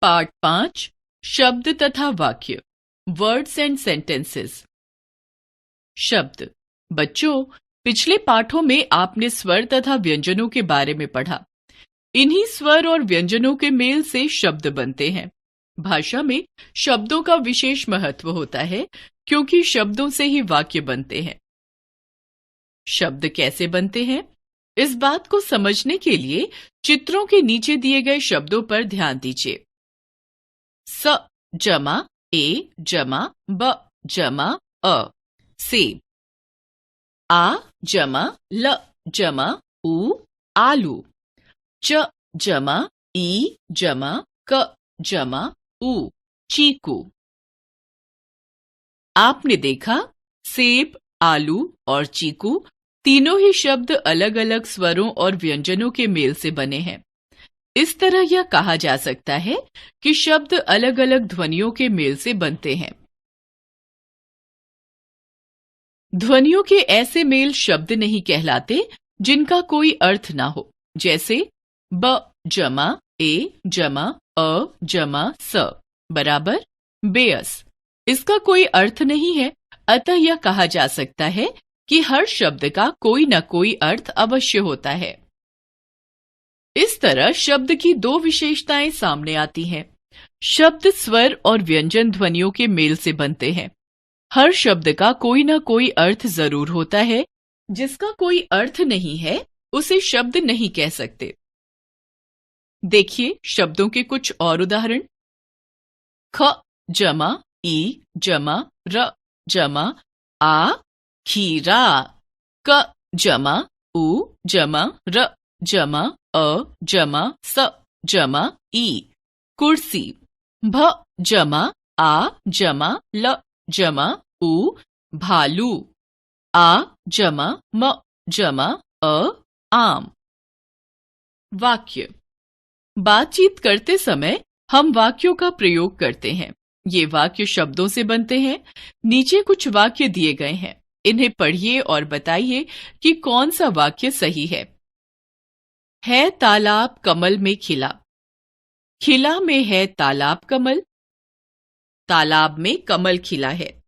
Part 5 शब्द तथा वाक्य वर्ड्स एंड सेंटेंसेस। शब्द। बच्चों, पिछले पाठों में आपने स्वर तथा व्यंजनों के बारे में पढ़ा। इन्हीं स्वर और व्यंजनों के मेल से शब्द बनते हैं। भाषा में शब्दों का विशेष महत्व होता है क्योंकि शब्दों से ही वाक्य बनते हैं। शब्द कैसे बनते हैं, इस बात को समझने के लिए चित्रों के नीचे दिए गए शब्दों पर ध्यान दीजिए। स जमा ए जमा ब जमा अ सेब। आ जमा ल जमा उ आलू। च जमा ई जमा क जमा उ चीकू। आपने देखा, सेब, आलू और चीकू तीनों ही शब्द अलग अलग स्वरों और व्यंजनों के मेल से बने हैं। इस तरह यह कहा जा सकता है कि शब्द अलग अलग ध्वनियों के मेल से बनते हैं। ध्वनियों के ऐसे मेल शब्द नहीं कहलाते जिनका कोई अर्थ ना हो, जैसे ब जमा ए जमा अ जमा स बराबर बेअस। इसका कोई अर्थ नहीं है, अतः यह कहा जा सकता है कि हर शब्द का कोई न कोई अर्थ अवश्य होता है। इस तरह शब्द की दो विशेषताएं सामने आती हैं। शब्द स्वर और व्यंजन ध्वनियों के मेल से बनते हैं। हर शब्द का कोई न कोई अर्थ जरूर होता है। जिसका कोई अर्थ नहीं है उसे शब्द नहीं कह सकते। देखिए शब्दों के कुछ और उदाहरण। ख जमा ई जमा र जमा आ खीरा। क जमा उ जमा र जमा अ जमा स जमा ई कुर्सी। भ जमा आ जमा ल जमा उ भालू। आ जमा म जमा अ आम। वाक्य। बातचीत करते समय हम वाक्यों का प्रयोग करते हैं। ये वाक्य शब्दों से बनते हैं। नीचे कुछ वाक्य दिए गए हैं, इन्हें पढ़िए और बताइए कि कौन सा वाक्य सही है। तालाब कमल में खिला। खिला में है तालाब कमल। तालाब में कमल खिला है।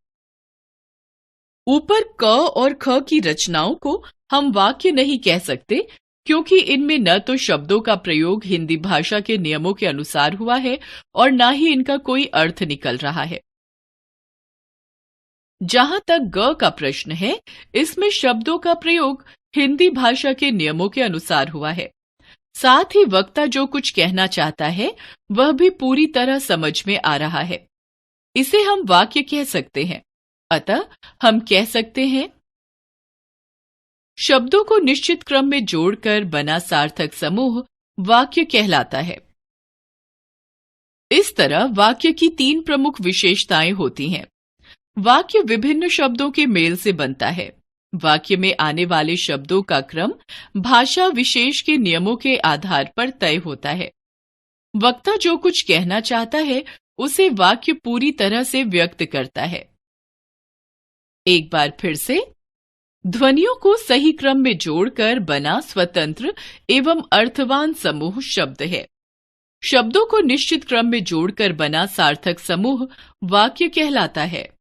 ऊपर क और ख की रचनाओं को हम वाक्य नहीं कह सकते क्योंकि इनमें न तो शब्दों का प्रयोग हिंदी भाषा के नियमों के अनुसार हुआ है और न ही इनका कोई अर्थ निकल रहा है। जहां तक ग का प्रश्न है, इसमें शब्दों का प्रयोग हिंदी भाषा के नियमों के अनुसार हुआ है। साथ ही वक्ता जो कुछ कहना चाहता है वह भी पूरी तरह समझ में आ रहा है। इसे हम वाक्य कह सकते हैं। अतः हम कह सकते हैं, शब्दों को निश्चित क्रम में जोड़कर बना सार्थक समूह वाक्य कहलाता है। इस तरह वाक्य की तीन प्रमुख विशेषताएं होती हैं। वाक्य विभिन्न शब्दों के मेल से बनता है। वाक्य में आने वाले शब्दों का क्रम भाषा विशेष के नियमों के आधार पर तय होता है। वक्ता जो कुछ कहना चाहता है उसे वाक्य पूरी तरह से व्यक्त करता है। एक बार फिर से, ध्वनियों को सही क्रम में जोड़कर बना स्वतंत्र एवं अर्थवान समूह शब्द है। शब्दों को निश्चित क्रम में जोड़कर बना सार्थक समूह वाक्य कहलाता है।